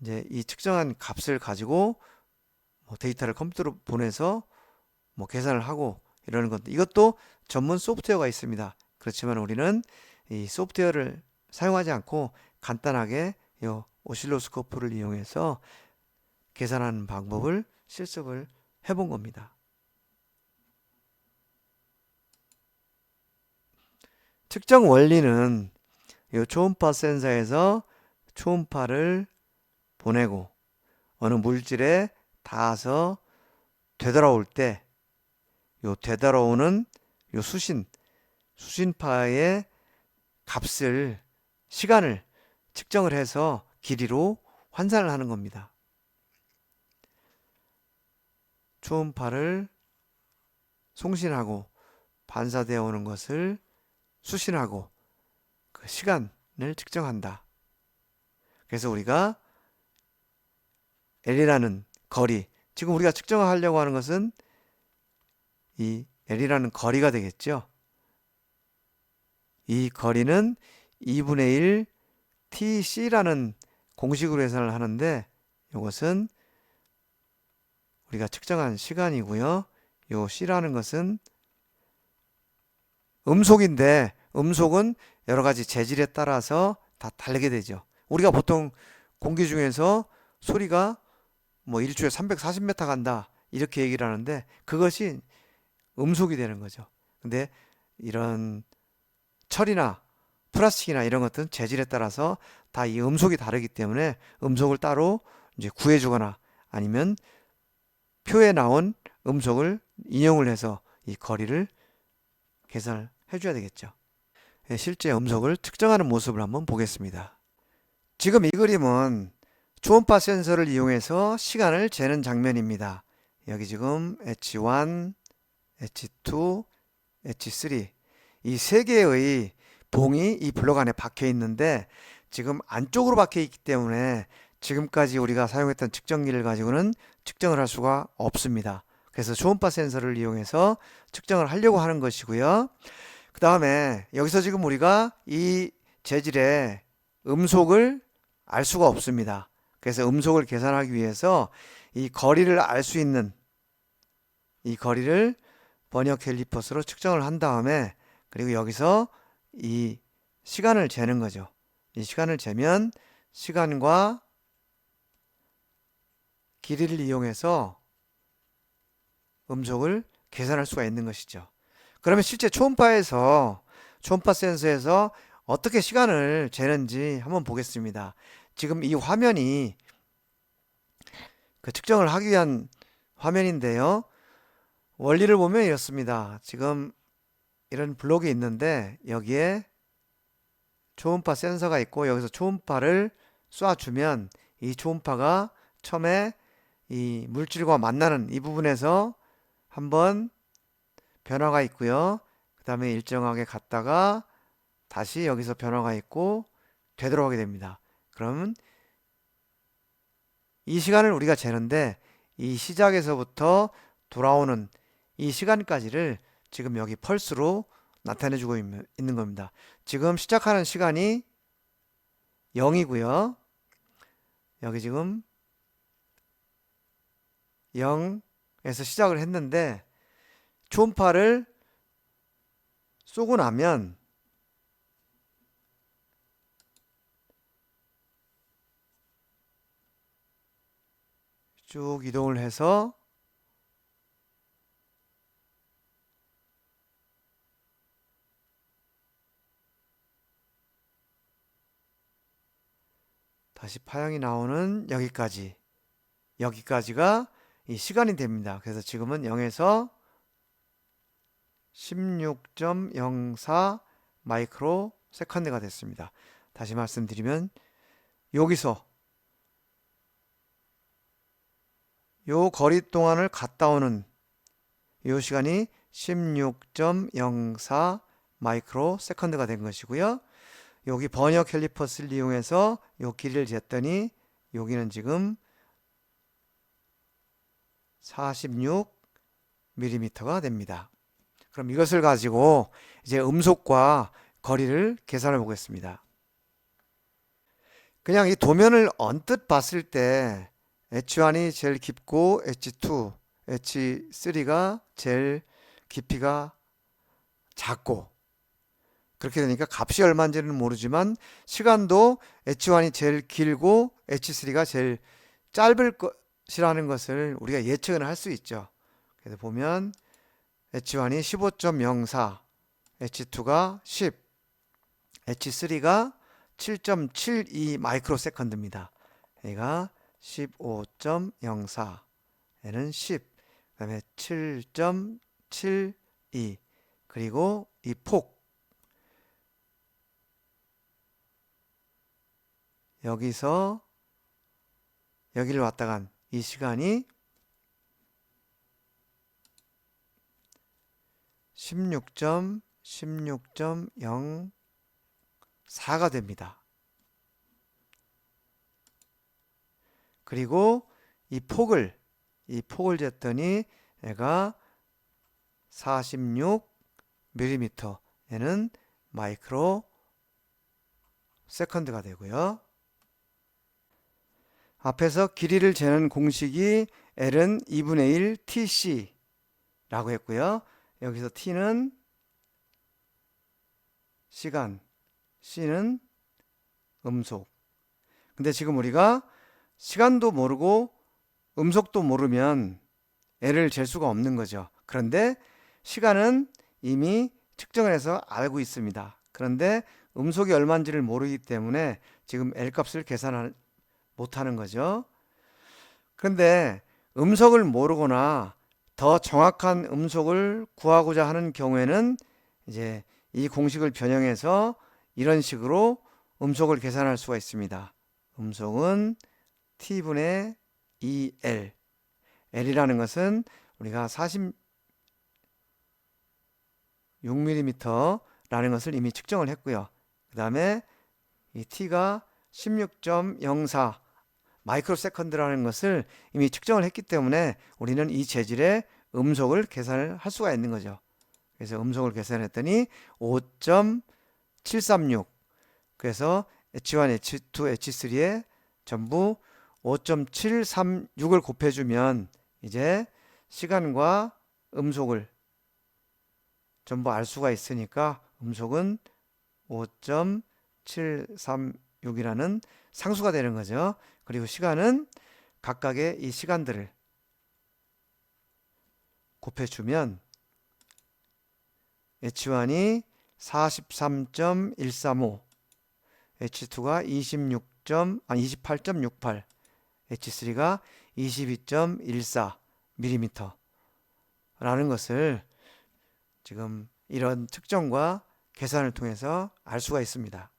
Speaker 1: 이제 이 측정한 값을 가지고 데이터를 컴퓨터로 보내서 계산을 하고 이러는 건데, 이것도 전문 소프트웨어가 있습니다. 그렇지만 우리는 이 소프트웨어를 사용하지 않고 간단하게 이 오실로스코프를 이용해서 계산하는 방법을 실습을 해본 겁니다. 측정 원리는 이 초음파 센서에서 초음파를 보내고 어느 물질에 닿아서 되돌아올 때, 요 되돌아오는 요 수신파의 값을, 시간을 측정을 해서 길이로 환산을 하는 겁니다. 초음파를 송신하고 반사되어 오는 것을 수신하고 그 시간을 측정한다. 그래서 우리가 L이라는 거리, 지금 우리가 측정하려고 하는 것은 이 L이라는 거리가 되겠죠. 이 거리는 2분의 1 TC라는 공식으로 계산을 하는데, 이것은 우리가 측정한 시간이고요. 요 C라는 것은 음속인데, 음속은 여러 가지 재질에 따라서 다 다르게 되죠. 우리가 보통 공기 중에서 소리가 뭐 1초에 340m 간다, 이렇게 얘기를 하는데, 그것이 음속이 되는 거죠. 근데 이런 철이나 플라스틱이나 이런 것들은 재질에 따라서 다 이 음속이 다르기 때문에 음속을 따로 이제 구해주거나 아니면 표에 나온 음속을 인용을 해서 이 거리를 계산을 해줘야 되겠죠. 실제 음속을 측정하는 모습을 한번 보겠습니다. 지금 이 그림은 초음파 센서를 이용해서 시간을 재는 장면입니다. 여기 지금 H1, H2, H3, 이 세 개의 봉이 이 블록 안에 박혀 있는데, 지금 안쪽으로 박혀 있기 때문에 지금까지 우리가 사용했던 측정기를 가지고는 측정을 할 수가 없습니다. 그래서 초음파 센서를 이용해서 측정을 하려고 하는 것이고요. 그 다음에 여기서 지금 우리가 이 재질의 음속을 알 수가 없습니다. 그래서 음속을 계산하기 위해서 이 거리를 알 수 있는 이 거리를 버니어 캘리퍼스로 측정을 한 다음에 그리고 여기서 이 시간을 재는 거죠. 이 시간을 재면 시간과 길이를 이용해서 음속을 계산할 수가 있는 것이죠. 그러면 실제 초음파 센서에서 어떻게 시간을 재는지 한번 보겠습니다. 지금 이 화면이 그 측정을 하기 위한 화면인데요. 원리를 보면 이렇습니다. 지금 이런 블록이 있는데 여기에 초음파 센서가 있고 여기서 초음파를 쏴주면 이 초음파가 처음에 이 물질과 만나는 이 부분에서 한번 변화가 있고요. 그 다음에 일정하게 갔다가 다시 여기서 변화가 있고 되돌아오게 됩니다. 그러면 이 시간을 우리가 재는데 이 시작에서부터 돌아오는 이 시간까지를 지금 여기 펄스로 나타내주고 있는 겁니다. 지금 시작하는 시간이 0이고요. 여기 지금 0에서 시작을 했는데 초음파를 쏘고 나면 쭉 이동을 해서 다시 파형이 나오는 여기까지가 이 시간이 됩니다. 그래서 지금은 0에서 16.04 마이크로 세컨드가 됐습니다. 다시 말씀드리면 여기서 요 거리 동안을 갔다 오는 요 시간이 16.04 마이크로 세컨드가 된 것이고요. 여기 버니어 캘리퍼스를 이용해서 요 길이를 쟀더니 여기는 지금 46mm가 됩니다. 그럼 이것을 가지고 이제 음속과 거리를 계산해 보겠습니다. 그냥 이 도면을 언뜻 봤을 때 H1이 제일 깊고 H2, H3가 제일 깊이가 작고 그렇게 되니까 값이 얼마인지는 모르지만 시간도 H1이 제일 길고 H3가 제일 짧을 것이라는 것을 우리가 예측은 할 수 있죠. 그래서 보면 H1이 15.04, H2가 10, H3가 7.72 마이크로 세컨드입니다. 얘가 15.04, 얘는 10, 그 다음에 7.72, 그리고 이 폭, 여기서 여기를 왔다 간 이 시간이 16.04가 됩니다. 그리고 이 폭을 쟀더니 얘가 46mm, 얘는 마이크로 세컨드가 되고요. 앞에서 길이를 재는 공식이 L은 2분의 1 TC라고 했고요. 여기서 T는 시간, C는 음속. 근데 지금 우리가 시간도 모르고 음속도 모르면 L을 잴 수가 없는 거죠. 그런데 시간은 이미 측정을 해서 알고 있습니다. 그런데 음속이 얼마인지를 모르기 때문에 지금 L 값을 계산 못하는 거죠. 그런데 음속을 모르거나 더 정확한 음속을 구하고자 하는 경우에는 이제 이 공식을 변형해서 이런 식으로 음속을 계산할 수가 있습니다. 음속은 T분의 2L. L이라는 것은 우리가 46mm라는 것을 이미 측정을 했고요. 그 다음에 이 T가 16.04 마이크로 세컨드라는 것을 이미 측정을 했기 때문에 우리는 이 재질의 음속을 계산을 할 수가 있는 거죠. 그래서 음속을 계산했더니 5.736, 그래서 H1, H2, H3에 전부 5.736을 곱해주면 이제 시간과 음속을 전부 알 수가 있으니까 음속은 5.736이라는 상수가 되는 거죠. 그리고 시간은 각각의 이 시간들을 곱해주면 H1이 43.135, H2가 28.68, H3가 22.14mm 라는 것을 지금 이런 측정과 계산을 통해서 알 수가 있습니다.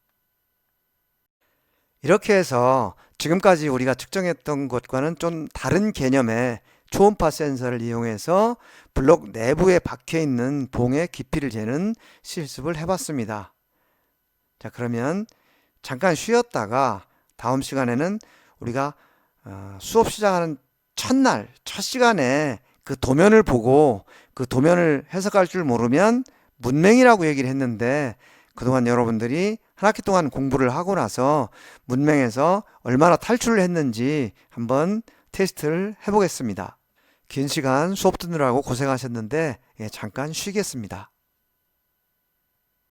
Speaker 1: 이렇게 해서 지금까지 우리가 측정했던 것과는 좀 다른 개념의 초음파 센서를 이용해서 블록 내부에 박혀 있는 봉의 깊이를 재는 실습을 해봤습니다. 자, 그러면 잠깐 쉬었다가 다음 시간에는 우리가 수업 시작하는 첫날, 첫 시간에 그 도면을 보고 그 도면을 해석할 줄 모르면 문맹이라고 얘기를 했는데, 그동안 여러분들이 한 학기 동안 공부를 하고 나서 문맹에서 얼마나 탈출을 했는지 한번 테스트를 해보겠습니다. 긴 시간 수업 듣느라고 고생하셨는데 잠깐 쉬겠습니다.